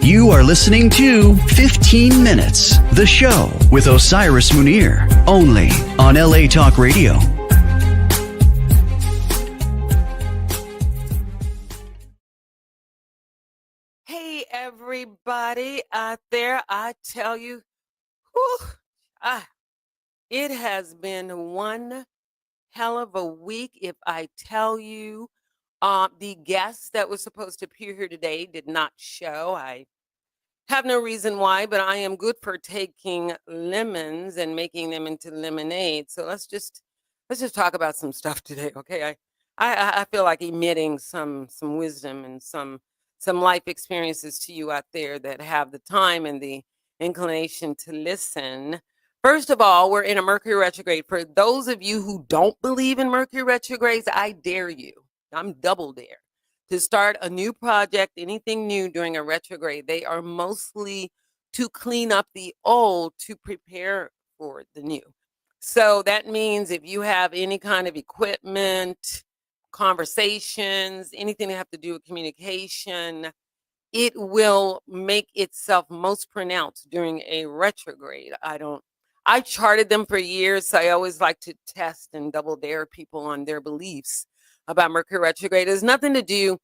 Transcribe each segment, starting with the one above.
You are listening to 15 Minutes, the show with Osiris Munir, only on LA Talk Radio. Hey, everybody out there, I tell you, whew, it has been one hell of a week. If I tell you, the guest that was supposed to appear here today did not show. I have no reason why, but I am good for taking lemons and making them into lemonade. So let's just talk about some stuff today, okay? I feel like emitting some wisdom and some life experiences to you out there that have the time and the inclination to listen. First of all, we're in a Mercury retrograde. For those of you who don't believe in Mercury retrogrades, I dare you. I'm double dare to start a new project, anything new during a retrograde. They are mostly to clean up the old to prepare for the new. So that means if you have any kind of equipment, conversations, anything that have to do with communication, it will make itself most pronounced during a retrograde. I charted them for years, so I always like to test and double dare people on their beliefs about Mercury retrograde. It has nothing to do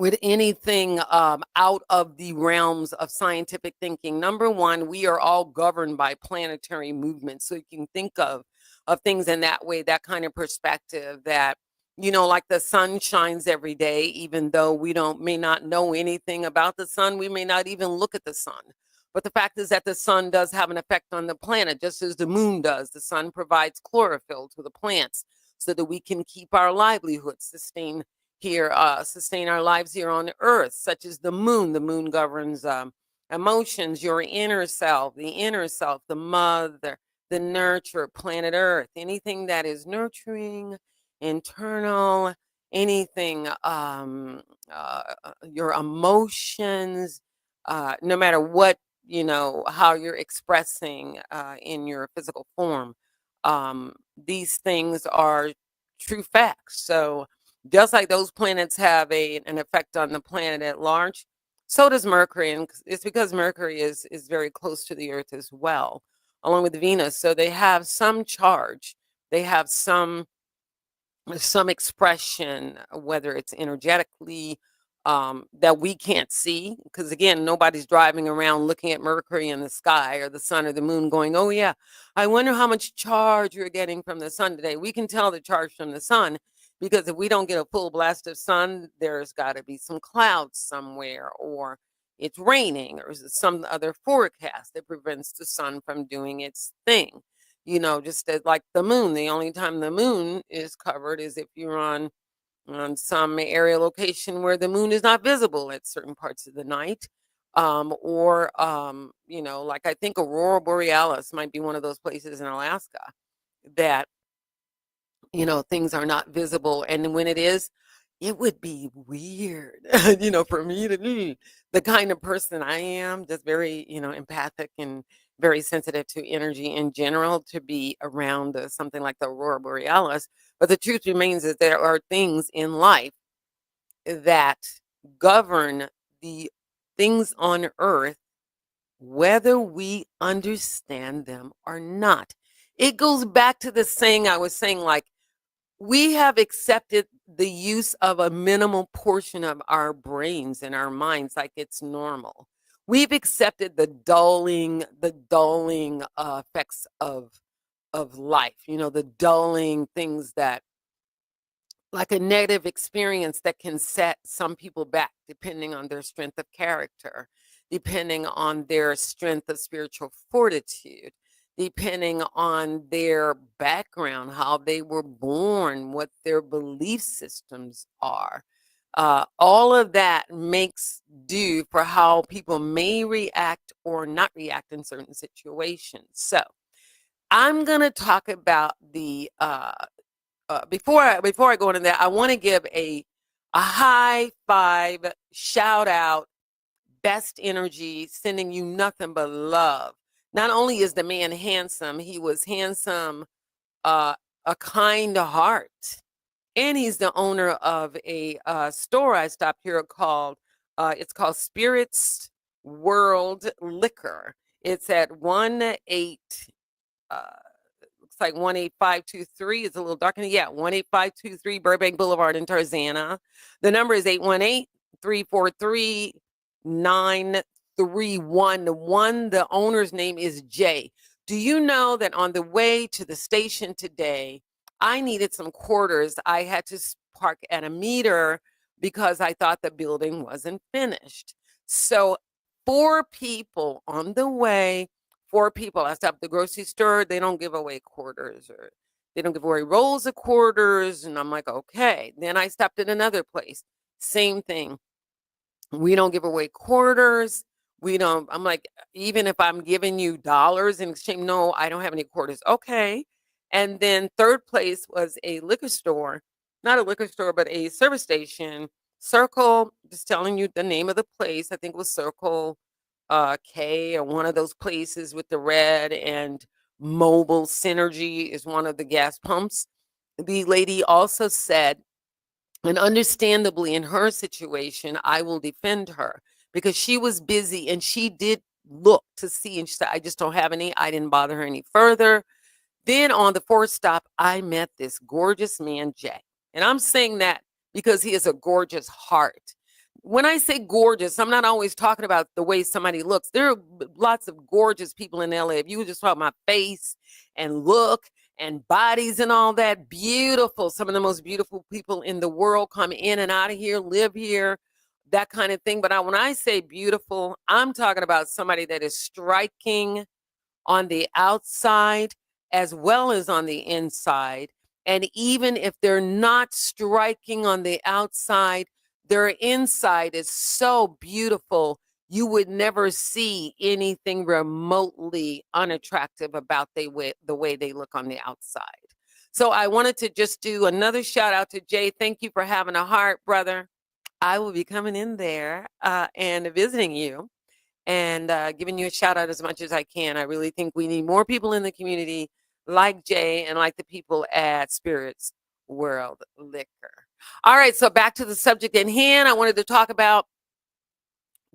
with anything out of the realms of scientific thinking. Number one, we are all governed by planetary movement. So you can think of things in that way, that kind of perspective that, like the sun shines every day, even though may not know anything about the sun. We may not even look at the sun. But the fact is that the sun does have an effect on the planet, just as the moon does. The sun provides chlorophyll to the plants so that we can keep our livelihood, sustain our lives here on earth, such as the moon. The moon governs emotions, your inner self, the mother, the nurture, planet earth, anything that is nurturing, internal, anything, your emotions, no matter what, how you're expressing in your physical form. These things are true facts. So just like those planets have an effect on the planet at large, so does Mercury. And it's because Mercury is very close to the Earth as well, along with Venus. So they have some charge. They have some expression, whether it's energetically, that we can't see. Because again, nobody's driving around looking at Mercury in the sky or the sun or the moon going, oh yeah, I wonder how much charge you're getting from the sun today. We can tell the charge from the sun, because if we don't get a full blast of sun, there's got to be some clouds somewhere, or it's raining, or some other forecast that prevents the sun from doing its thing. Just as like the moon, the only time the moon is covered is if you're on some area location where the moon is not visible at certain parts of the night. Or like I think Aurora Borealis might be one of those places in Alaska that things are not visible. And when it is, it would be weird, for me to be the kind of person I am, just very, empathic and very sensitive to energy in general, to be around something like the Aurora Borealis. But the truth remains that there are things in life that govern the things on earth, whether we understand them or not. It goes back to the saying I was saying, like, we have accepted the use of a minimal portion of our brains and our minds like it's normal. We've accepted the dulling effects of life, the dulling things that, like a negative experience that can set some people back depending on their strength of character, depending on their strength of spiritual fortitude, depending on their background, how they were born, what their belief systems are. All of that makes do for how people may react or not react in certain situations. So I'm going to talk about the before I go into that, I want to give a high five, shout out, best energy, sending you nothing but love. Not only is the man handsome, he was handsome, a kind heart, and he's the owner of a store I stopped here called It's called Spirits World Liquor. It's at 18, looks like 18523. It's a little darker. Yeah, 18523 Burbank Boulevard in Tarzana. The number is 818-343-9311. The owner's name is Jay. Do you know that on the way to the station today, I needed some quarters. I had to park at a meter because I thought the building wasn't finished. So 4 people on the way, 4 people. I stopped at the grocery store. They don't give away quarters, or they don't give away rolls of quarters. And I'm like, okay. Then I stopped at another place. Same thing. We don't give away quarters. We don't. I'm like, even if I'm giving you dollars in exchange, no, I don't have any quarters. Okay. And then third place was a liquor store, not a liquor store, but a service station. Circle, just telling you the name of the place. I think it was Circle K, or one of those places with the red, and Mobile Synergy is one of the gas pumps. The lady also said, and understandably in her situation, I will defend her because she was busy and she did look to see, and she said, I just don't have any. I didn't bother her any further. Then on the 4th stop, I met this gorgeous man, Jay. And I'm saying that because he has a gorgeous heart. When I say gorgeous, I'm not always talking about the way somebody looks. There are lots of gorgeous people in LA. If you just talk my face and look and bodies and all that, beautiful. Some of the most beautiful people in the world come in and out of here, live here, that kind of thing. But when I say beautiful, I'm talking about somebody that is striking on the outside as well as on the inside. And even if they're not striking on the outside, their inside is so beautiful, you would never see anything remotely unattractive about the way they look on the outside. So I wanted to just do another shout out to Jay. Thank you for having a heart, brother. I will be coming in there and visiting you and giving you a shout out as much as I can. I really think we need more people in the community like Jay and like the people at Spirits World Liquor. All right, so back to the subject at hand. I wanted to talk about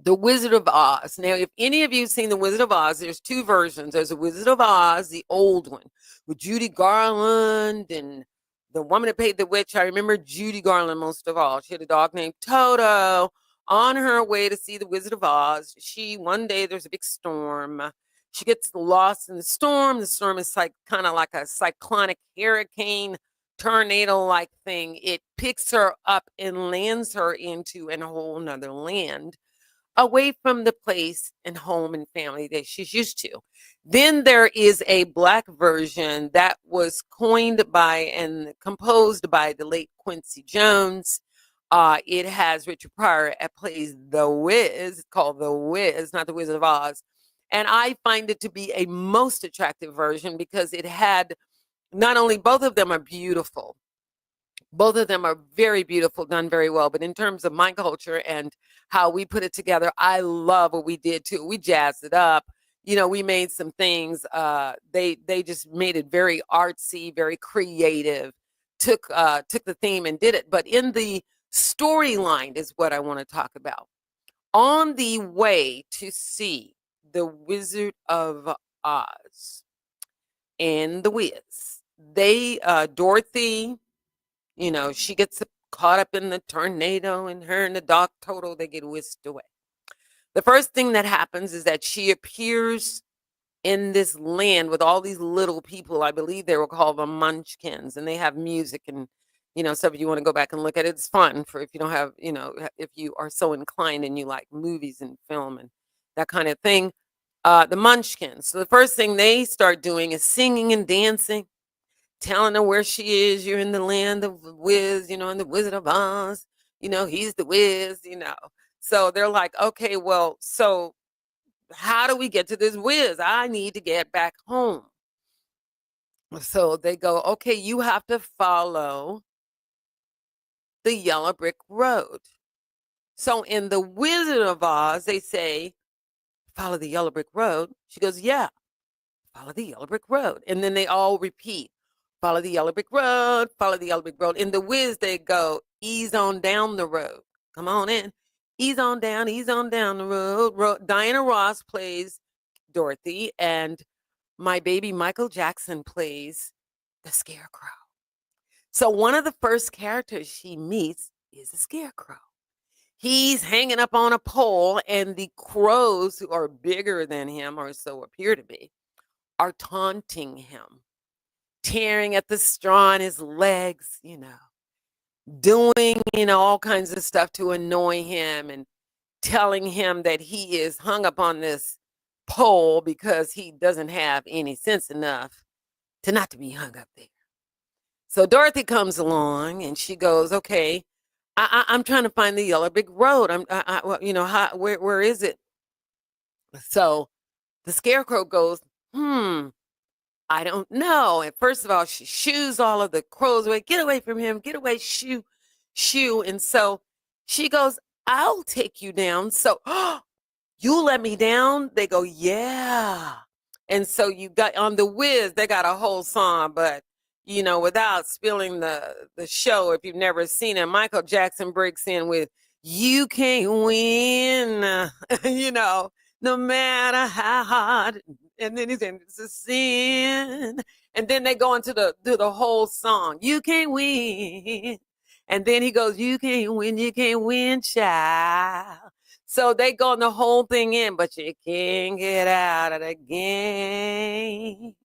The Wizard of Oz. Now, if any of you have seen The Wizard of Oz, there's 2 versions. There's The Wizard of Oz, the old one, with Judy Garland and the woman that played the witch. I remember Judy Garland most of all. She had a dog named Toto. On her way to see The Wizard of Oz, one day there's a big storm. She gets lost in the storm. The storm is kind of like a cyclonic hurricane, tornado-like thing. It picks her up and lands her into a whole nother land, away from the place and home and family that she's used to. Then there is a Black version that was coined by and composed by the late Quincy Jones. It has Richard Pryor that plays the Wiz. It's called The Wiz, not The Wizard of Oz. And I find it to be a most attractive version because it had not only, both of them are beautiful. Both of them are very beautiful, done very well. But in terms of my culture and how we put it together, I love what we did too. We jazzed it up. We made some things. They just made it very artsy, very creative. Took the theme and did it. But in the storyline is what I want to talk about. On the way to see The Wizard of Oz and the Wiz, Dorothy, she gets caught up in the tornado, and her and the dog Toto, they get whisked away. The first thing that happens is that she appears in this land with all these little people. I believe they were called the Munchkins, and they have music and, stuff. If you want to go back and look at it, it's fun for if you don't have, if you are so inclined and you like movies and film and that kind of thing. The Munchkins. So the first thing they start doing is singing and dancing, telling her where she is. You're in the land of the Wiz, and the Wizard of Oz, he's the Wiz, So they're like, okay, well, so how do we get to this Wiz? I need to get back home. So they go, okay, you have to follow the yellow brick road. So in The Wizard of Oz, they say, follow the yellow brick road. She goes, yeah, follow the yellow brick road. And then they all repeat, follow the yellow brick road, follow the yellow brick road. In The Wiz, they go, ease on down the road. Come on in. ease on down the road. Diana Ross plays Dorothy, and my baby Michael Jackson plays the Scarecrow. So one of the first characters she meets is the Scarecrow. He's hanging up on a pole, and the crows, who are bigger than him, or so appear to be, are taunting him, tearing at the straw on his legs, doing, all kinds of stuff to annoy him and telling him that he is hung up on this pole because he doesn't have any sense enough to not to be hung up there. So Dorothy comes along and she goes, okay, I'm trying to find the yellow brick road. Where is it? So the Scarecrow goes, I don't know. And first of all, she shoos all of the crows away. Get away from him. Get away. Shoo, shoo. And so she goes, I'll take you down. So, you let me down? They go, yeah. And so you got on the Wiz, they got a whole song, but without spilling the show, if you've never seen it, Michael Jackson breaks in with "You Can't Win," no matter how hard. And then he's in "It's a sin," and then they go into the whole song. You can't win, and then he goes, "You can't win, child." So they go the whole thing in, but you can't get out of the game.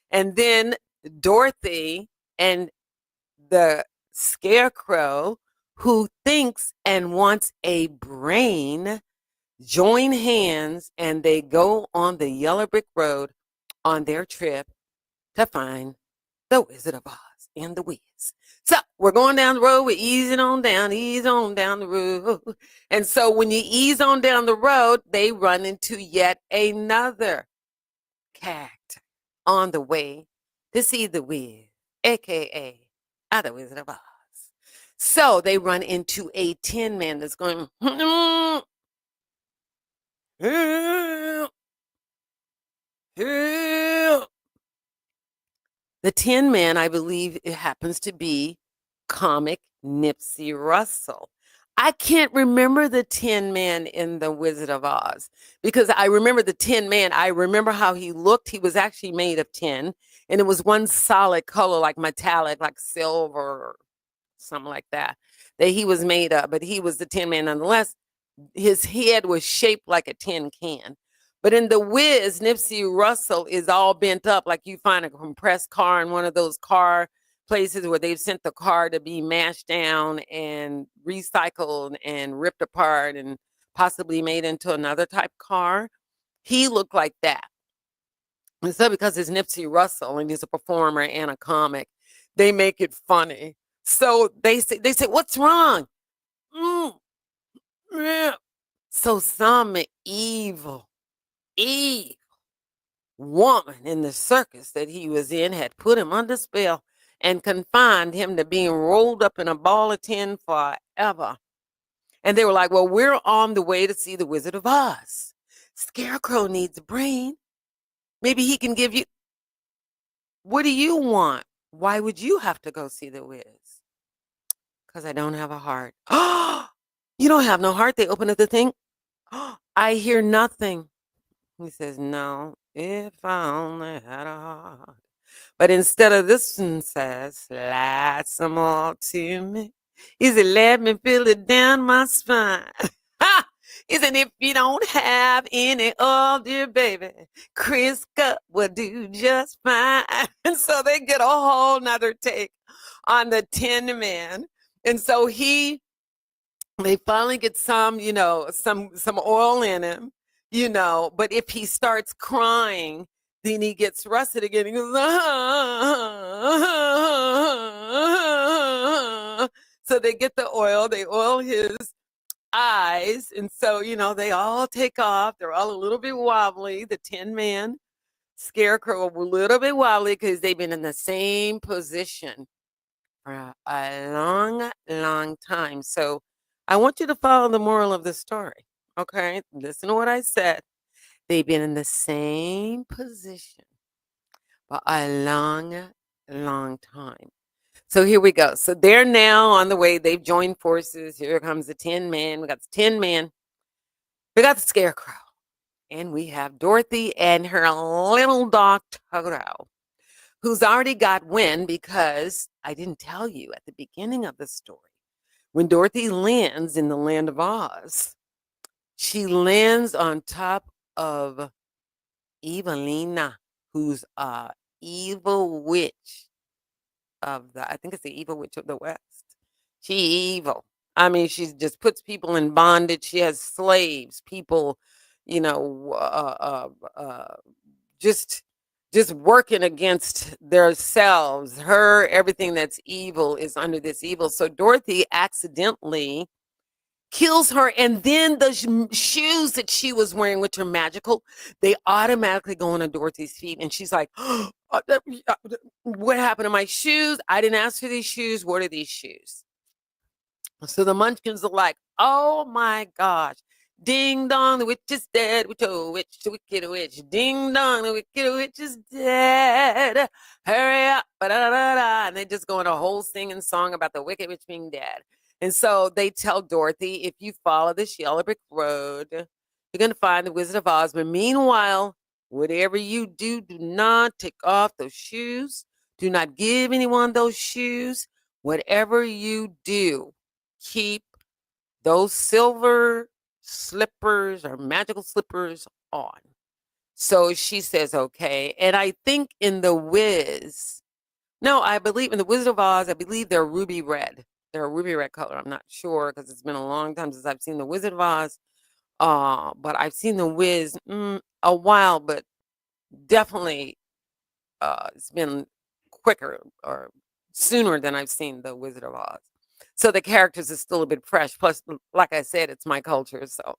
And then Dorothy and the Scarecrow, who thinks and wants a brain, join hands, and they go on the yellow brick road on their trip to find the Wizard of Oz and the Wiz. So we're going down the road. We're ease on down the road. And so when you ease on down the road, they run into yet another character on the way to see the Wiz, a.k.a. the Wizard of Oz. So they run into a Tin Man that's going, help, help. The Tin Man, I believe it happens to be comic Nipsey Russell. I can't remember the Tin Man in the Wizard of Oz because I remember the Tin Man. I remember how he looked. He was actually made of tin, and it was one solid color, like metallic, like silver or something like that he was made of. But he was the Tin Man nonetheless. His head was shaped like a tin can. But in the Wiz, Nipsey Russell is all bent up, like you find a compressed car in one of those car places where they've sent the car to be mashed down and recycled and ripped apart and possibly made into another type car. He looked like that. And so because it's Nipsey Russell and he's a performer and a comic, they make it funny. So they say, what's wrong? Yeah. So some evil woman in the circus that he was in had put him under spell and confined him to being rolled up in a ball of tin forever. And they were like, well, we're on the way to see the Wizard of Oz. Scarecrow needs a brain. Maybe he can give you. What do you want? Why would you have to go see the Wiz? Because I don't have a heart. Oh, you don't have no heart. They open up the thing. Oh, I hear nothing. He says, no, if I only had a heart. But instead of this one says, slide some more to me. He said, let me feel it down my spine. He said, if you don't have any, oh, dear baby, Chris Cup will do just fine. And so they get a whole nother take on the Tin Man. And so they finally get some, some oil in him. But if he starts crying, then he gets rusted again. He goes, ah. So they get the oil, they oil his eyes. And so, they all take off. They're all a little bit wobbly. The Tin Man, Scarecrow, a little bit wobbly because they've been in the same position for a long, long time. So I want you to follow the moral of the story. Okay, listen to what I said. They've been in the same position for a long, long time. So here we go. So they're now on the way. They've joined forces. Here comes the 10 men. We got the 10 men. We got the Scarecrow. And we have Dorothy and her little dog Toto, who's already got wind because I didn't tell you at the beginning of the story. When Dorothy lands in the land of Oz, she lands on top of Evelina, who's a evil witch of I think it's the evil witch of the West. She evil. I mean, she just puts people in bondage. She has slaves, people, you know, just working against themselves. Her, everything that's evil is under this evil. So Dorothy accidentally kills her, and then the shoes that she was wearing, which are magical, they automatically go on Dorothy's feet, and she's like, what happened to my shoes? I didn't ask for these shoes. What are these shoes? So the munchkins are like, oh my gosh. Ding dong, the witch is dead. Witch, oh, witch, the wicked witch. Ding dong, the wicked witch is dead. Hurry up. Ba-da-da-da-da. And they just go in a whole singing song about the wicked witch being dead. And so they tell Dorothy, if you follow this yellow brick road, you're going to find the Wizard of Oz. But meanwhile, whatever you do, do not take off those shoes. Do not give anyone those shoes. Whatever you do, keep those silver slippers or magical slippers on. So she says, okay. And I think in the I believe in the Wizard of Oz, I believe they're ruby red. They're a ruby red color. I'm not sure because it's been a long time since I've seen the Wizard of Oz. But I've seen the Wiz a while, but definitely it's been quicker or sooner than I've seen the Wizard of Oz. So the characters are still a bit fresh. Plus, like I said, it's my culture. So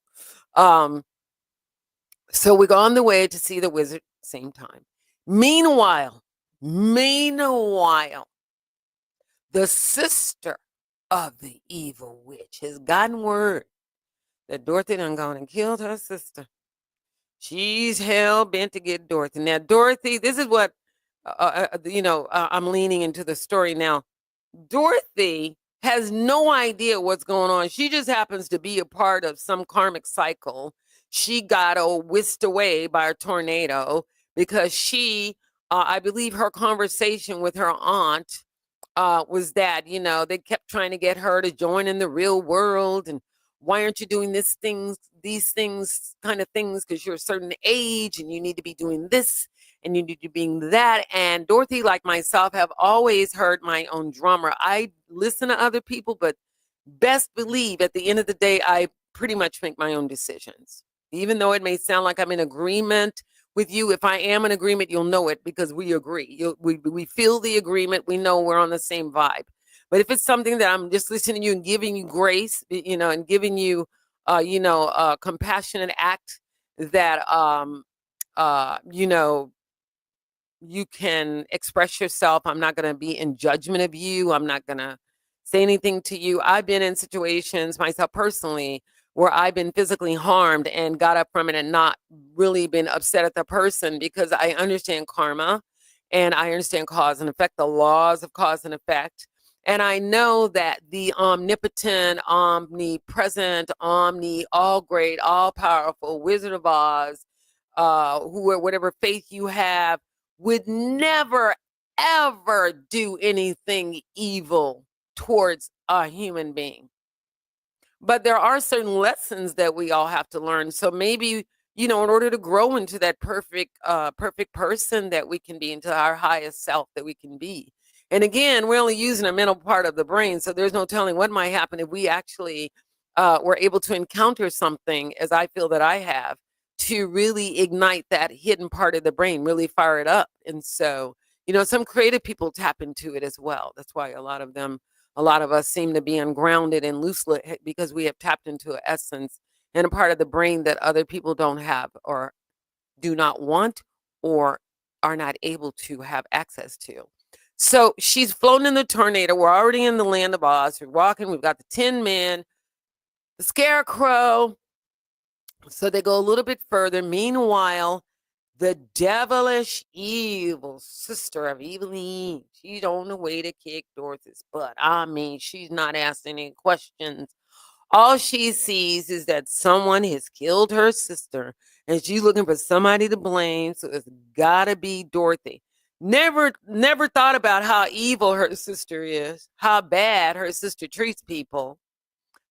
we go on the way to see the wizard same time. Meanwhile, the sister of the evil witch has gotten word that Dorothy done gone and killed her sister. She's hell bent to get Dorothy. Now, Dorothy, this is what, I'm leaning into the story now. Dorothy has no idea what's going on. She just happens to be a part of some karmic cycle. She got whisked away by a tornado because I believe her conversation with her aunt was that, they kept trying to get her to join in the real world. And why aren't you doing these things, because you're a certain age and you need to be doing this and you need to be doing that. And Dorothy, like myself, have always heard my own drummer. I listen to other people, but best believe at the end of the day, I pretty much make my own decisions. Even though it may sound like I'm in agreement with you, if I am in agreement, you'll know it because we agree. We feel the agreement. We know we're on the same vibe. But if it's something that I'm just listening to you and giving you grace, and giving you, a compassionate act that, you can express yourself. I'm not going to be in judgment of you. I'm not going to say anything to you. I've been in situations myself personally where I've been physically harmed and got up from it and not really been upset at the person because I understand karma and I understand cause and effect, the laws of cause and effect. And I know that the omnipotent, omnipresent, all great, all powerful Wizard of Oz, whatever faith you have, would never, ever do anything evil towards a human being. But there are certain lessons that we all have to learn. So maybe, in order to grow into that perfect person that we can be, into our highest self that we can be. And again, we're only using a mental part of the brain. So there's no telling what might happen if we actually were able to encounter something, as I feel that I have, to really ignite that hidden part of the brain, really fire it up. And so, some creative people tap into it as well. That's why a lot of us seem to be ungrounded and loose because we have tapped into an essence and a part of the brain that other people don't have or do not want or are not able to have access to. So she's flown in the tornado. We're already in the land of Oz. We're walking. We've got the Tin Man, the Scarecrow. So they go a little bit further. Meanwhile, the devilish evil sister of Eveline. She's on the way to kick Dorothy's butt. I mean, she's not asking any questions. All she sees is that someone has killed her sister, and she's looking for somebody to blame. So it's gotta be Dorothy. Never thought about how evil her sister is, how bad her sister treats people,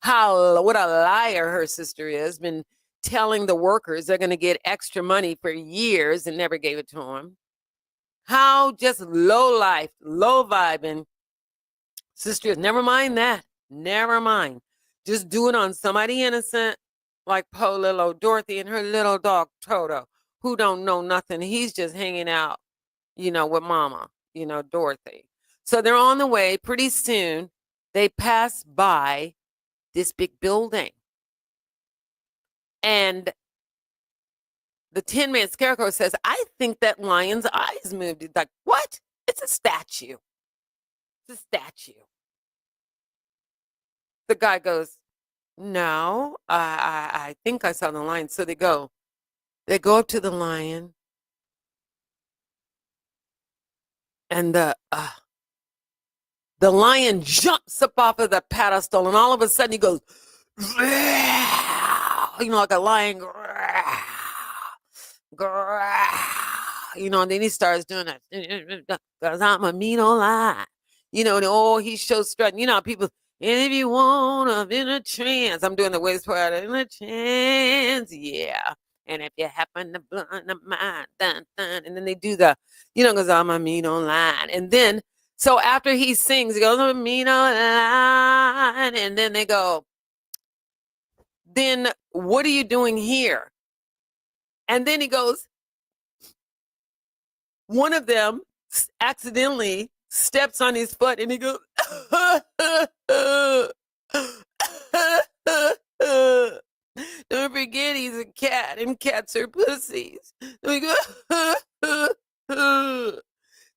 what a liar her sister is. Been telling the workers they're going to get extra money for years and never gave it to them. How just low life, low vibing sister is. Never mind that. Never mind. Just do it on somebody innocent, like poor little Dorothy and her little dog Toto, who don't know nothing. He's just hanging out, with mama, Dorothy. So they're on the way. Pretty soon, they pass by this big building. And the Tin Man Scarecrow says, I think that lion's eyes moved. He's like, what? It's a statue. It's a statue. The guy goes, no, I think I saw the lion. So they go up to the lion. And the lion jumps up off of the pedestal, and all of a sudden he goes, like a lion, and then he starts doing that, because I'm a mean old lion, and he shows strutting, people, and if you want to in a trance, I'm doing the waist part, in a trance, yeah. And if you happen to blind the mind, dun, dun, and then they do the, because I'm a mean old lion. And then, so after he sings, he goes, I'm a mean old lion. And then they go, then what are you doing here? And then he goes, one of them accidentally steps on his foot and he goes, don't forget he's a cat and cats are pussies.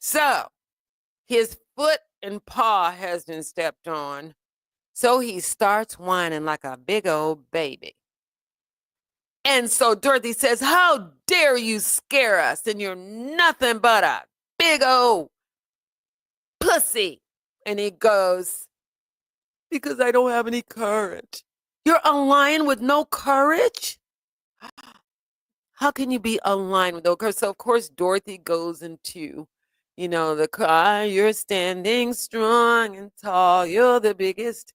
So his foot and paw has been stepped on. So he starts whining like a big old baby. And so Dorothy says, how dare you scare us? And you're nothing but a big old pussy. And he goes, because I don't have any courage. You're a lion with no courage? How can you be a lion with no courage? So, of course, Dorothy goes into, the cry, you're standing strong and tall. You're the biggest,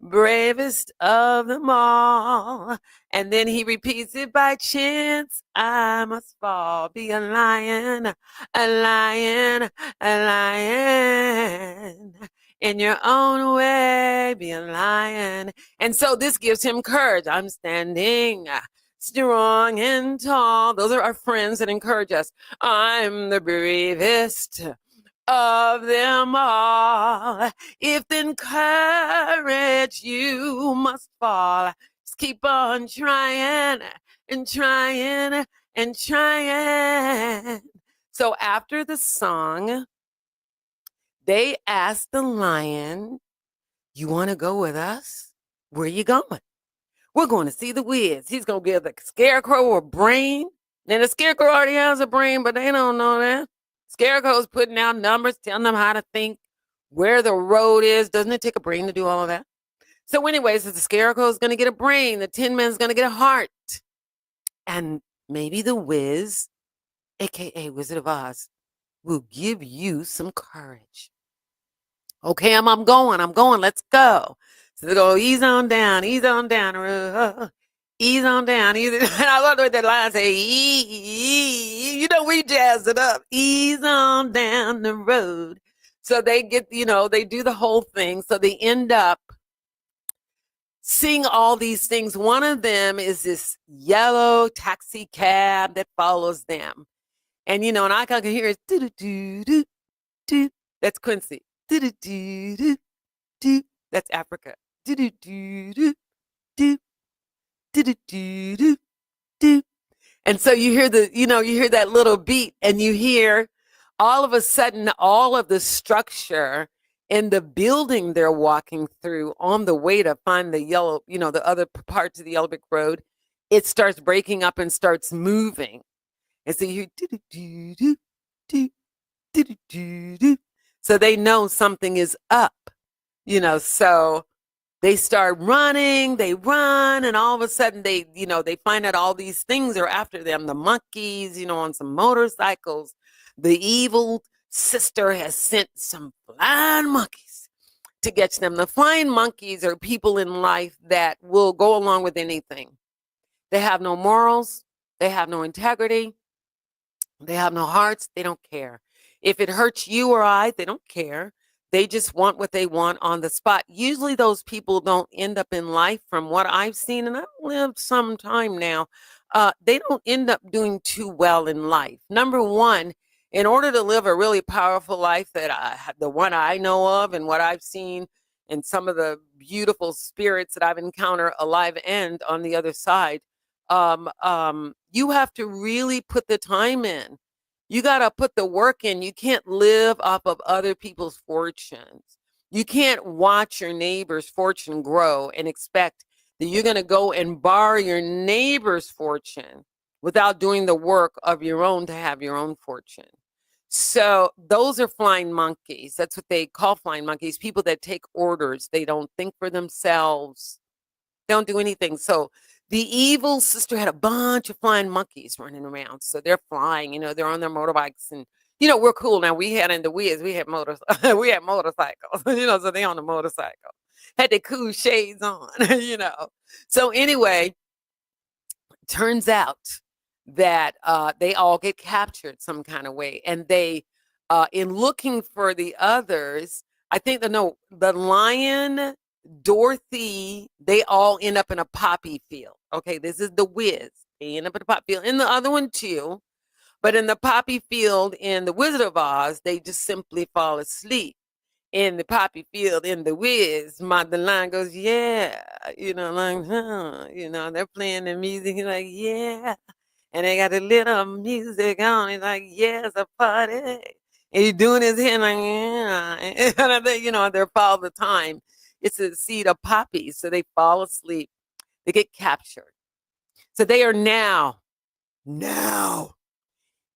bravest of them all. And then he repeats it, by chance, I must fall. Be a lion, a lion, a lion. In your own way, be a lion. And so this gives him courage. I'm standing strong and tall. Those are our friends that encourage us. I'm the bravest of them all. If then courage you must fall, just keep on trying and trying and trying. So after the song, they asked the lion, you want to go with us? Where are you going? We're going to see the Wiz. He's going to give the Scarecrow a brain. And the Scarecrow already has a brain, but they don't know that. Scarecrow's putting out numbers, telling them how to think, where the road is. Doesn't it take a brain to do all of that? So anyways, the Scarecrow's going to get a brain. The Tin Man's going to get a heart. And maybe the Wiz, a.k.a. Wizard of Oz, will give you some courage. Okay, I'm going, let's go. So they go, ease on down, ease on down, ease on down, ease. And I love the way that line say, we jazzed it up, ease on down the road. So they get, they do the whole thing. So they end up seeing all these things. One of them is this yellow taxi cab that follows them. And, and I can hear it, do-do-do-do-do. That's Quincy. Do-do-do-do-do. That's Africa. Do-do-do-do-do. Do-do-do-do-do. And so you hear you hear that little beat, and you hear all of a sudden all of the structure in the building they're walking through on the way to find the yellow, the other parts of the yellow brick road, it starts breaking up and starts moving. And so you do. So they know something is up, so they start running, they run, and all of a sudden they find out all these things are after them. The monkeys, on some motorcycles. The evil sister has sent some flying monkeys to catch them. The flying monkeys are people in life that will go along with anything. They have no morals. They have no integrity. They have no hearts. They don't care. If it hurts you or I, they don't care. They just want what they want on the spot. Usually those people don't end up in life, from what I've seen, and I've lived some time now. They don't end up doing too well in life. Number one, in order to live a really powerful life the one I know of and what I've seen, and some of the beautiful spirits that I've encountered alive and on the other side, you have to really put the time in. You got to put the work in. You can't live off of other people's fortunes. You can't watch your neighbor's fortune grow and expect that you're going to go and borrow your neighbor's fortune without doing the work of your own to have your own fortune. So those are flying monkeys. That's what they call flying monkeys. People that take orders. They don't think for themselves. They don't do anything. So the evil sister had a bunch of flying monkeys running around. So they're flying, they're on their motorbikes, and, we're cool now. We had in the Wiz, we had we had motorcycles, so they on the motorcycle. Had the cool shades on, So anyway, turns out that they all get captured some kind of way. And they, in looking for the others, I think the lion, Dorothy, they all end up in a poppy field. Okay, this is the Wiz. They end up in a poppy field. And the other one too. But in the poppy field in the Wizard of Oz, they just simply fall asleep. In the poppy field in the Wiz, the lion goes, yeah, they're playing the music. He's like, yeah. And they got a little music on. He's like, yeah, it's a party. And he's doing his hand like, yeah. And they're all the time. It's a seed of poppies. So they fall asleep. They get captured. So they are now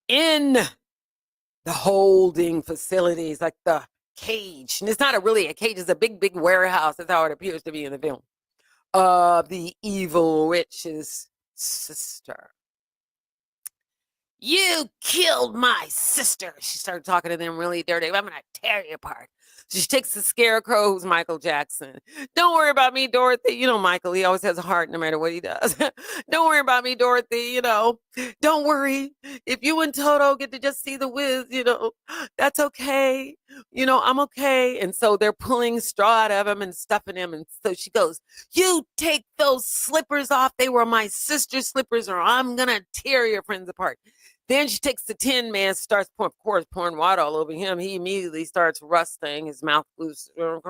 in the holding facilities, like the cage. And it's not really a cage. It's a big, big warehouse. That's how it appears to be in the film. The evil witch's sister. You killed my sister. She started talking to them really dirty. I'm going to tear you apart. So she takes the scarecrow, who's Michael Jackson. Don't worry about me, Dorothy. Michael, he always has a heart no matter what he does. Don't worry about me, Dorothy. Don't worry. If you and Toto get to just see the Wiz, that's okay. I'm okay. And so they're pulling straw out of him and stuffing him. And so she goes, you take those slippers off. They were my sister's slippers, or I'm going to tear your friends apart. Then she takes the Tin Man, starts pouring water all over him. He immediately starts rusting. His mouth loose. Don't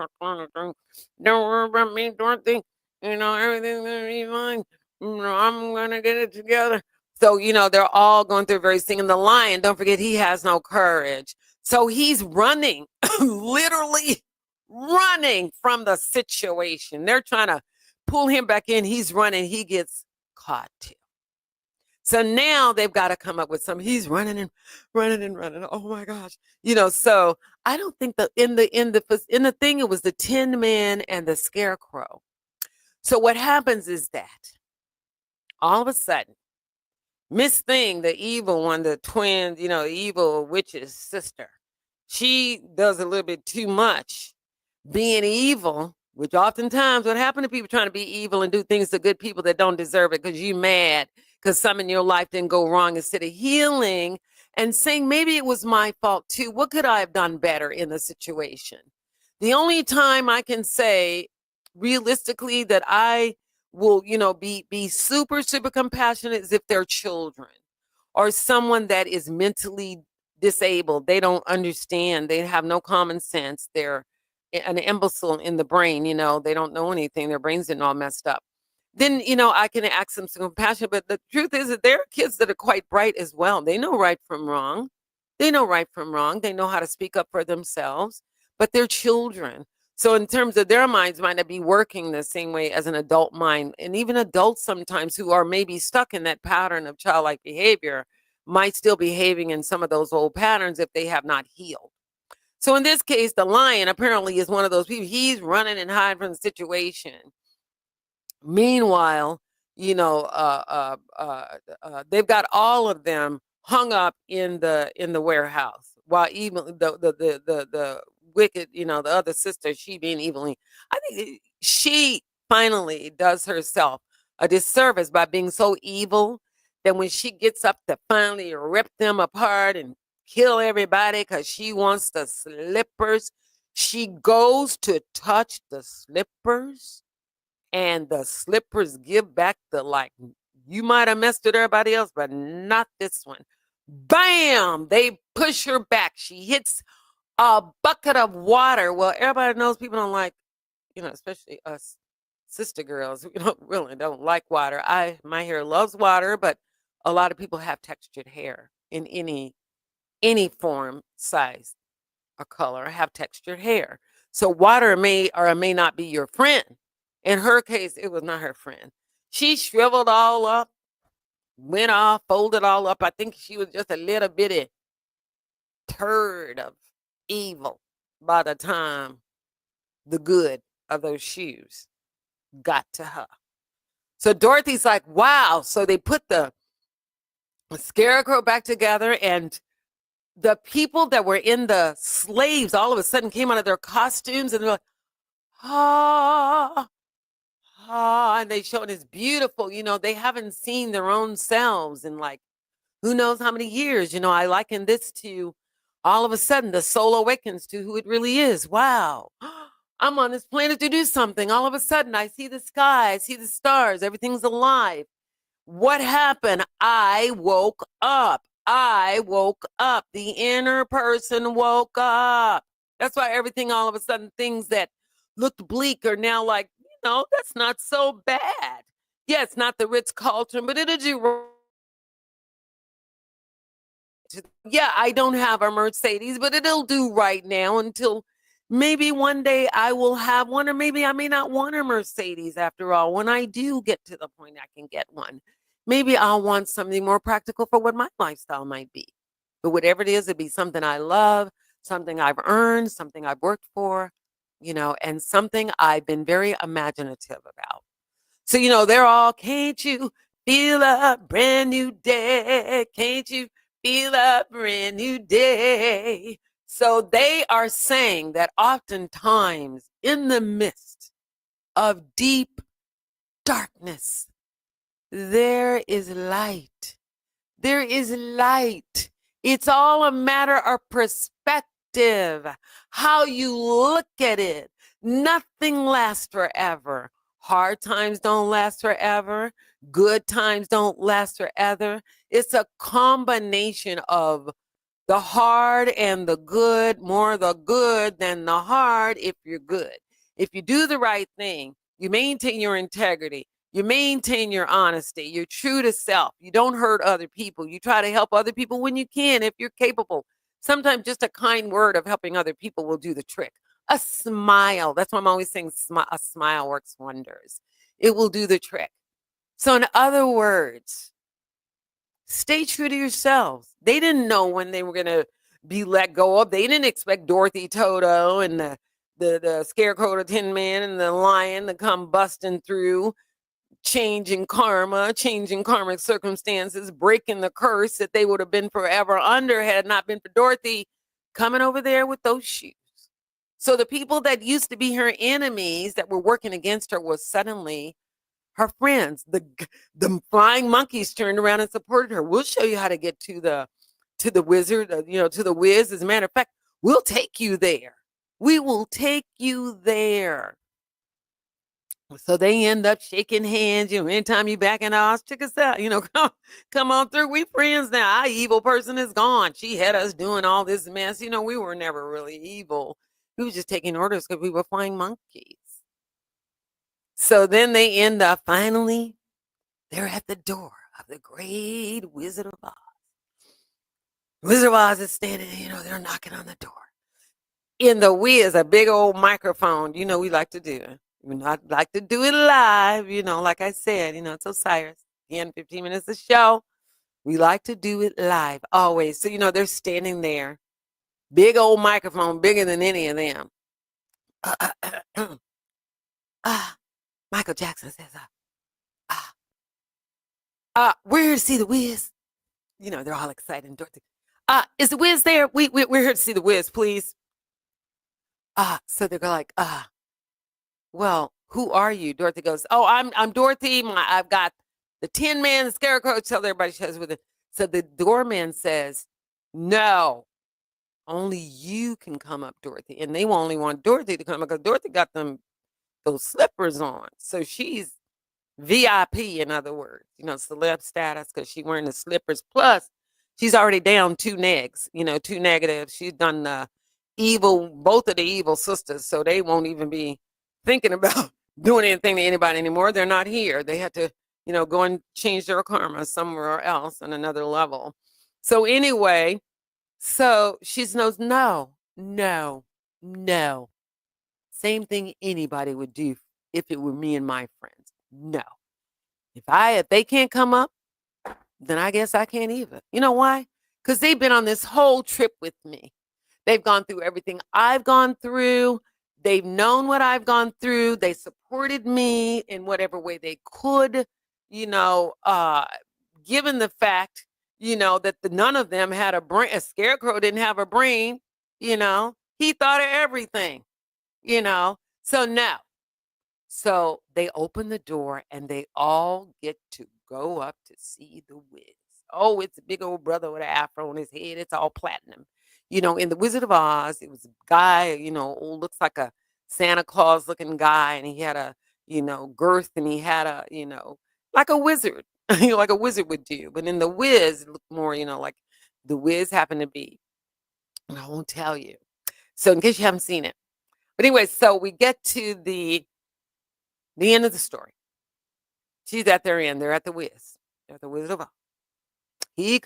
worry about me, Dorothy. Everything's going to be fine. I'm going to get it together. So, they're all going through very singing. The lion, don't forget, he has no courage. So he's running, literally running from the situation. They're trying to pull him back in. He's running. He gets caught too. So now they've got to come up with something. He's running and running and running. Oh my gosh. So I don't think that in the thing, it was the Tin Man and the Scarecrow. So what happens is that all of a sudden, Miss Thing, the evil one, the twin, evil witch's sister, she does a little bit too much being evil, which oftentimes what happened to people trying to be evil and do things to good people that don't deserve it because you mad because some in your life didn't go wrong, instead of healing and saying, maybe it was my fault too. What could I have done better in the situation? The only time I can say realistically that I will, be super, super compassionate is if they're children or someone that is mentally disabled. They don't understand. They have no common sense. They're an imbecile in the brain. They don't know anything. Their brains are all messed up. Then, I can ask them some compassion. But the truth is that there are kids that are quite bright as well. They know right from wrong. They know how to speak up for themselves, but they're children. So in terms of their minds might not be working the same way as an adult mind. And even adults sometimes who are maybe stuck in that pattern of childlike behavior might still be behaving in some of those old patterns if they have not healed. So in this case, the lion apparently is one of those people. He's running and hiding from the situation. Meanwhile, they've got all of them hung up in the warehouse, while even the wicked, the other sister, she being evilly, I think she finally does herself a disservice by being so evil that when she gets up to finally rip them apart and kill everybody because she wants the slippers, she goes to touch the slippers, and the slippers give back the, like, you might have messed with everybody else, but not this one. Bam! They push her back. She hits a bucket of water. Well, everybody knows people don't like, especially us sister girls, we really don't like water. My hair loves water, but a lot of people have textured hair in any form, size, or color, have textured hair. So water may or may not be your friend. In her case, it was not her friend. She shriveled all up, went off, folded all up. I think she was just a little bitty turd of evil by the time the good of those shoes got to her. So Dorothy's like, wow. So they put the scarecrow back together, and the people that were in the slaves all of a sudden came out of their costumes, and they're like, ah, and they showed this beautiful, they haven't seen their own selves in, like, who knows how many years. I liken this to all of a sudden the soul awakens to who it really is. Wow. I'm on this planet to do something. All of a sudden I see the sky, I see the stars, everything's alive. What happened? I woke up. I woke up. The inner person woke up. That's why everything, all of a sudden, things that looked bleak are now like, that's not so bad. Yeah, it's not the Ritz Carlton, but it'll do. Yeah, I don't have a Mercedes, but it'll do right now until maybe one day I will have one, or maybe I may not want a Mercedes after all. When I do get to the point I can get one, maybe I'll want something more practical for what my lifestyle might be. But whatever it is, it'd be something I love, something I've earned, something I've worked for, and something I've been very imaginative about. So, they're all, can't you feel a brand new day? Can't you feel a brand new day? So they are saying that oftentimes in the midst of deep darkness, there is light. There is light. It's all a matter of perspective, how you look at it. Nothing lasts forever. Hard times don't last forever. Good times don't last forever. It's a combination of the hard and the good, more the good than the hard if you're good. If you do the right thing, you maintain your integrity, you maintain your honesty, you're true to self, you don't hurt other people, you try to help other people when you can, if you're capable. Sometimes just a kind word of helping other people will do the trick. A smile, that's why I'm always saying a smile works wonders. It will do the trick. So in other words, stay true to yourselves. They didn't know when they were going to be let go of. They didn't expect Dorothy Toto and the Scarecrow, the Tin Man, and the Lion to come busting through, changing karmic circumstances, breaking the curse that they would have been forever under had it not been for Dorothy coming over there with those shoes. So the people that used to be her enemies that were working against her was suddenly her friends. The flying monkeys turned around and supported her. We'll show you how to get to the wizard, to the whiz. As a matter of fact, we'll take you there. We will take you there. So they end up shaking hands. Anytime you back in the house, check us out. Come on through. We friends now. Our evil person is gone. She had us doing all this mess. We were never really evil. We were just taking orders because we were flying monkeys. So then they end up finally, they're at the door of the great Wizard of Oz. Wizard of Oz is standing, they're knocking on the door. In the whiz, a big old microphone, we like to do. We not like to do it live, like I said, it's Osiris. 10, 15 minutes of show. We like to do it live, always. So, they're standing there, big old microphone, bigger than any of them. Michael Jackson says, we're here to see the Wiz. They're all excited. And Dorothy, is the Wiz there? We're here to see the Wiz, please. So they're like, well, who are you? Dorothy goes, oh, I'm Dorothy. I've got the Tin Man, the Scarecrow. Tell everybody she has with it. So the doorman says, no, only you can come up, Dorothy. And they only want Dorothy to come up because Dorothy got those slippers on. So she's VIP, in other words, celeb status because she's wearing the slippers. Plus, she's already down 2 negs, 2 negatives. She's done both of the evil sisters. So they won't even be thinking about doing anything to anybody anymore. They're not here. They had to, go and change their karma somewhere else on another level. So anyway, so she knows, no. Same thing anybody would do if it were me and my friends. No. If they can't come up, then I guess I can't either. You know why? Because they've been on this whole trip with me. They've gone through everything I've gone through. They've known what I've gone through. They supported me in whatever way they could, given the fact, that none of them had a brain. A Scarecrow didn't have a brain, he thought of everything, So no. So they open the door and they all get to go up to see the Wiz. Oh, it's a big old brother with an afro on his head. It's all platinum. In The Wizard of Oz, it was a guy, looks like a Santa Claus looking guy. And he had a, girth, and he had a, like a wizard, like a wizard would do. But in The Wiz, it looked more, like the Wiz happened to be. And I won't tell you. So in case you haven't seen it. But anyway, so we get to the end of the story. She's at their end. They're at the Wiz. They're at the Wizard of Oz. He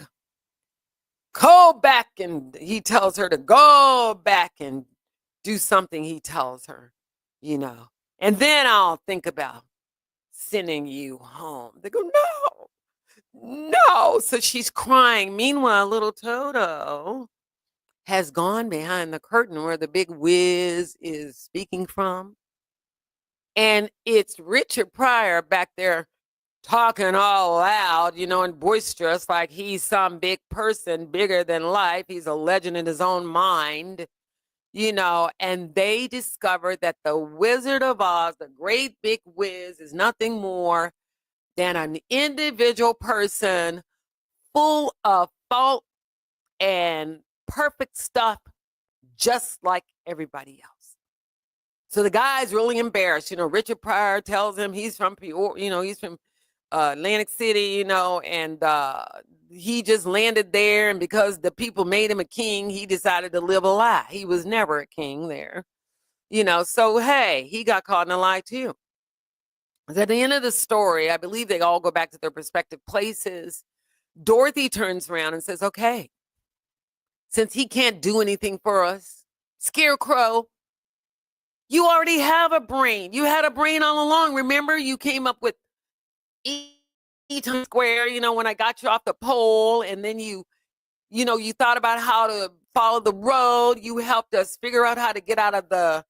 go back, and he tells her to go back and do something. He tells her, and then I'll think about sending you home. They go, no. So she's crying. Meanwhile, little Toto has gone behind the curtain where the big Wiz is speaking from. And it's Richard Pryor back there talking all loud, and boisterous, like he's some big person, bigger than life. He's a legend in his own mind, and they discover that the Wizard of Oz, the great big Wiz, is nothing more than an individual person full of fault and perfect stuff, just like everybody else. So the guy's really embarrassed. Richard Pryor tells him he's from Peoria, he's from Atlantic City, and he just landed there. And because the people made him a king, he decided to live a lie. He was never a king there, So, hey, he got caught in a lie too. At the end of the story, I believe they all go back to their respective places. Dorothy turns around and says, okay, since he can't do anything for us, Scarecrow, you already have a brain. You had a brain all along. Remember, you came up with E-Times Square, when I got you off the pole, and then you thought about how to follow the road. You helped us figure out how to get out of the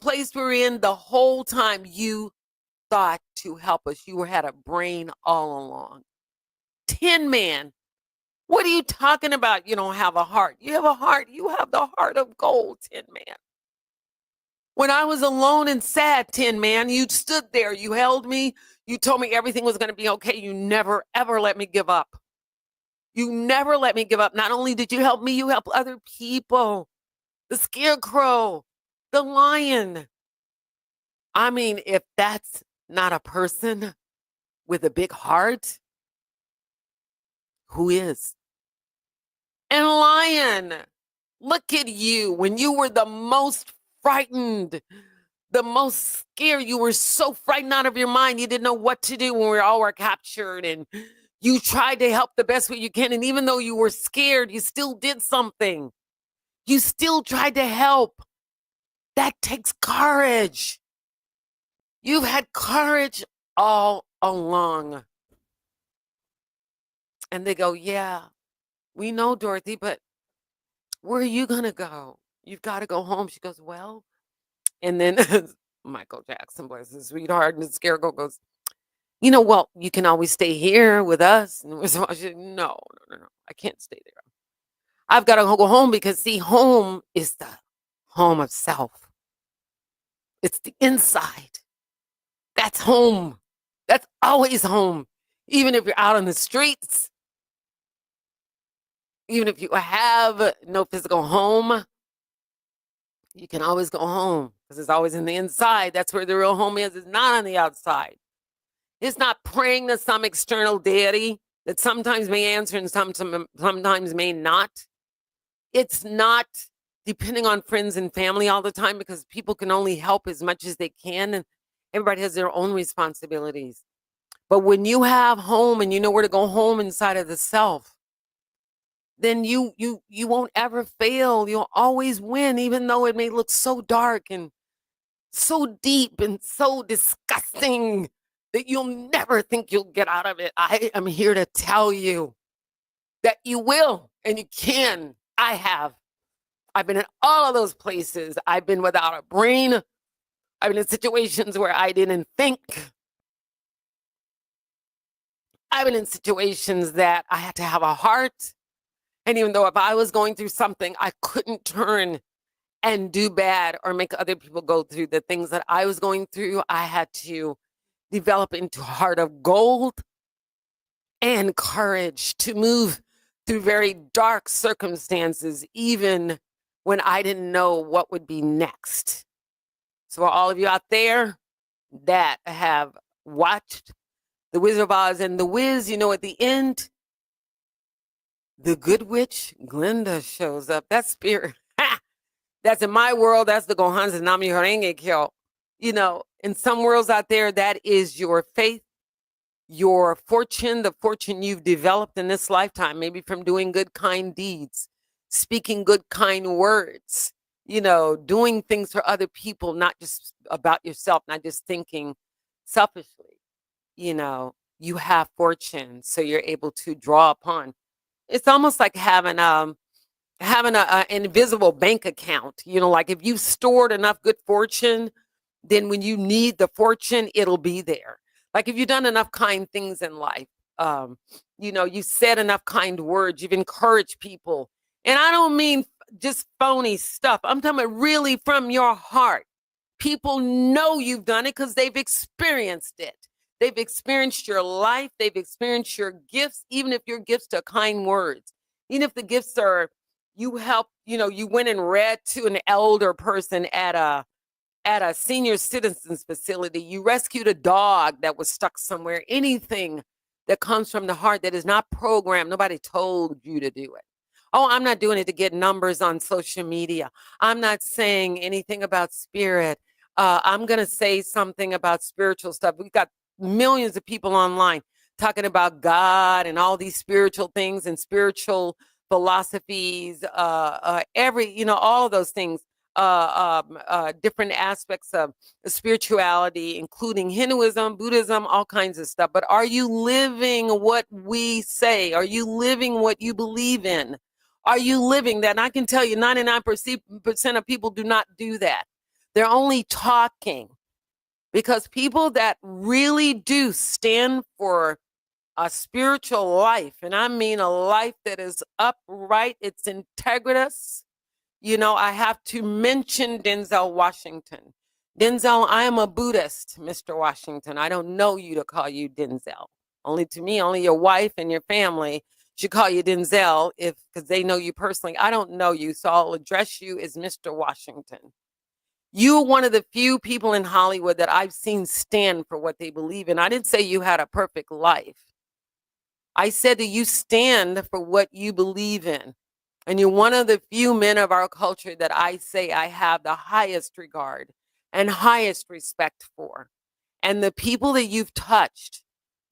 place we're in. The whole time you thought to help us. You had a brain all along. Tin Man, what are you talking about? You don't have a heart. You have a heart. You have the heart of gold, Tin Man. When I was alone and sad, Tin Man, you stood there. You held me. You told me everything was going to be okay. You never, ever let me give up. You never let me give up. Not only did you help me, you helped other people. The Scarecrow, the lion. I mean, if that's not a person with a big heart, who is? And Lion, look at you. When you were the most frightened, the most scared, you were so frightened out of your mind, you didn't know what to do when we all were captured, and you tried to help the best way you can. And even though you were scared, you still did something. You still tried to help. That takes courage. You've had courage all along. And they go, yeah, we know, Dorothy, but where are you going to go? You've got to go home. She goes, well, and then Michael Jackson, bless his sweetheart, and the scarecrow goes, well, you can always stay here with us. And I said, no, I can't stay there. I've got to go home because, see, home is the home of self. It's the inside. That's home. That's always home. Even if you're out on the streets, even if you have no physical home, you can always go home because it's always in the inside. That's where the real home is. It's not on the outside. It's not praying to some external deity that sometimes may answer and sometimes may not. It's not depending on friends and family all the time because people can only help as much as they can, and everybody has their own responsibilities. But when you have home and you know where to go home inside of the self, then you won't ever fail. You'll always win, even though it may look so dark and so deep and so disgusting that you'll never think you'll get out of it. I am here to tell you that you will and you can. I have. I've been in all of those places. I've been without a brain. I've been in situations where I didn't think. I've been in situations that I had to have a heart. And even though if I was going through something, I couldn't turn and do bad or make other people go through the things that I was going through. I had to develop into a heart of gold and courage to move through very dark circumstances, even when I didn't know what would be next. So for all of you out there that have watched The Wizard of Oz and The Wiz, at the end, the good witch, Glinda, shows up. That's spirit. That's in my world. That's the Gohan's Nami Horenge Kyo. In some worlds out there, that is your faith, your fortune, the fortune you've developed in this lifetime, maybe from doing good, kind deeds, speaking good, kind words, doing things for other people, not just about yourself, not just thinking selfishly. You have fortune, so you're able to draw upon. It's almost like having an invisible bank account. Like if you've stored enough good fortune, then when you need the fortune, it'll be there. Like if you've done enough kind things in life, you said enough kind words, you've encouraged people. And I don't mean just phony stuff. I'm talking about really from your heart. People know you've done it because they've experienced it. They've experienced your life. They've experienced your gifts, even if your gifts are kind words. Even if the gifts are, you help, you went and read to an elder person at a senior citizens facility. You rescued a dog that was stuck somewhere. Anything that comes from the heart that is not programmed. Nobody told you to do it. Oh, I'm not doing it to get numbers on social media. I'm not saying anything about spirit. I'm going to say something about spiritual stuff. We've got millions of people online talking about God and all these spiritual things and spiritual philosophies, all of those things, different aspects of spirituality, including Hinduism, Buddhism, all kinds of stuff. But are you living what we say? Are you living what you believe in? Are you living that? And I can tell you 99% of people do not do that. They're only talking. Because people that really do stand for a spiritual life, and I mean a life that is upright, it's integritous. I have to mention Denzel Washington. Denzel, I am a Buddhist, Mr. Washington. I don't know you to call you Denzel. Only to me, only your wife and your family should call you Denzel because they know you personally. I don't know you, so I'll address you as Mr. Washington. You're one of the few people in Hollywood that I've seen stand for what they believe in. I didn't say you had a perfect life. I said that you stand for what you believe in. And you're one of the few men of our culture that I say I have the highest regard and highest respect for. And the people that you've touched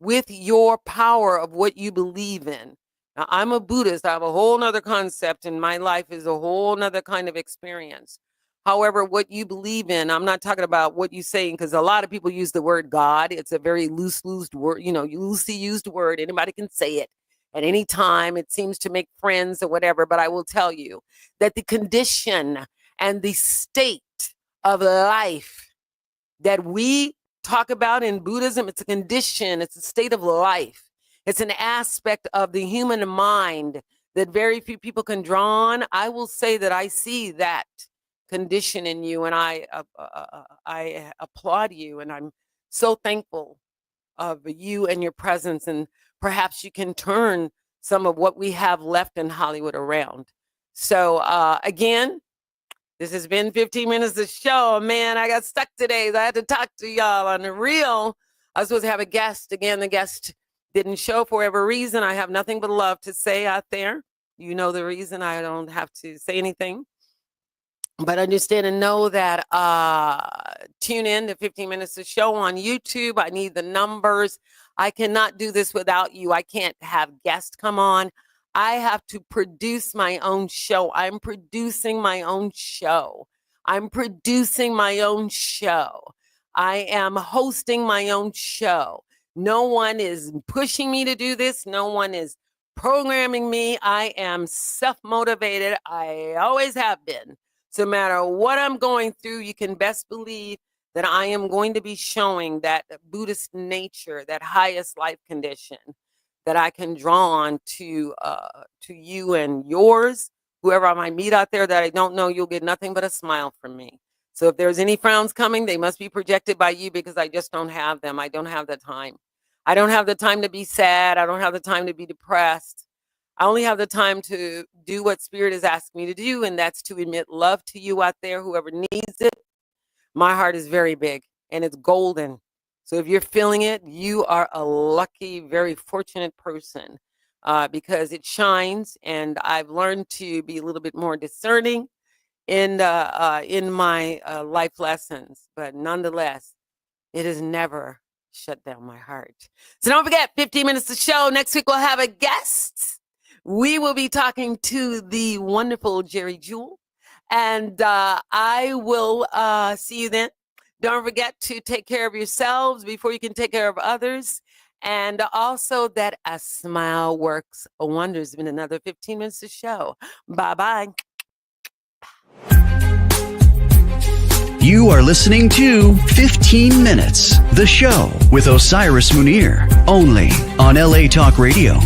with your power of what you believe in. Now, I'm a Buddhist. I have a whole nother concept, and my life is a whole nother kind of experience. However, what you believe in, I'm not talking about what you're saying, because a lot of people use the word God. It's a very loosely used word. Anybody can say it. at any time. It seems to make friends or whatever, but I will tell you that the condition and the state of life that we talk about in Buddhism, it's a condition, it's a state of life. It's an aspect of the human mind that very few people can draw on. I will say that I see that condition in you, and I applaud you, and I'm so thankful of you and your presence, and perhaps you can turn some of what we have left in Hollywood around. So again, this has been 15 minutes of show. Man, I got stuck today. I had to talk to y'all on the real. I was supposed to have a guest. Again, the guest didn't show for whatever reason. I have nothing but love to say out there. You know the reason. I don't have to say anything. But understand and know that tune in to 15 minutes of show on YouTube. I need the numbers. I cannot do this without you. I can't have guests come on. I have to produce my own show. I'm producing my own show. I'm producing my own show. I am hosting my own show. No one is pushing me to do this. No one is programming me. I am self-motivated. I always have been. So no matter what I'm going through, you can best believe that I am going to be showing that Buddhist nature, that highest life condition that I can draw on to you and yours. Whoever I might meet out there that I don't know, you'll get nothing but a smile from me. So if there's any frowns coming, they must be projected by you, because I just don't have them. I don't have the time. I don't have the time to be sad. I don't have the time to be depressed. I only have the time to do what Spirit has asked me to do, and that's to emit love to you out there, whoever needs it. My heart is very big, and it's golden. So if you're feeling it, you are a lucky, very fortunate person, because it shines, and I've learned to be a little bit more discerning in my life lessons. But nonetheless, it has never shut down my heart. So don't forget, 15 minutes to show. Next week, we'll have a guest. We will be talking to the wonderful Jerry Jewell, and I will see you then. Don't forget to take care of yourselves before you can take care of others, and also that a smile works wonders. It's been another 15 minutes to show. Bye-bye. You are listening to 15 Minutes, the show with Osiris Munir, only on LA Talk Radio.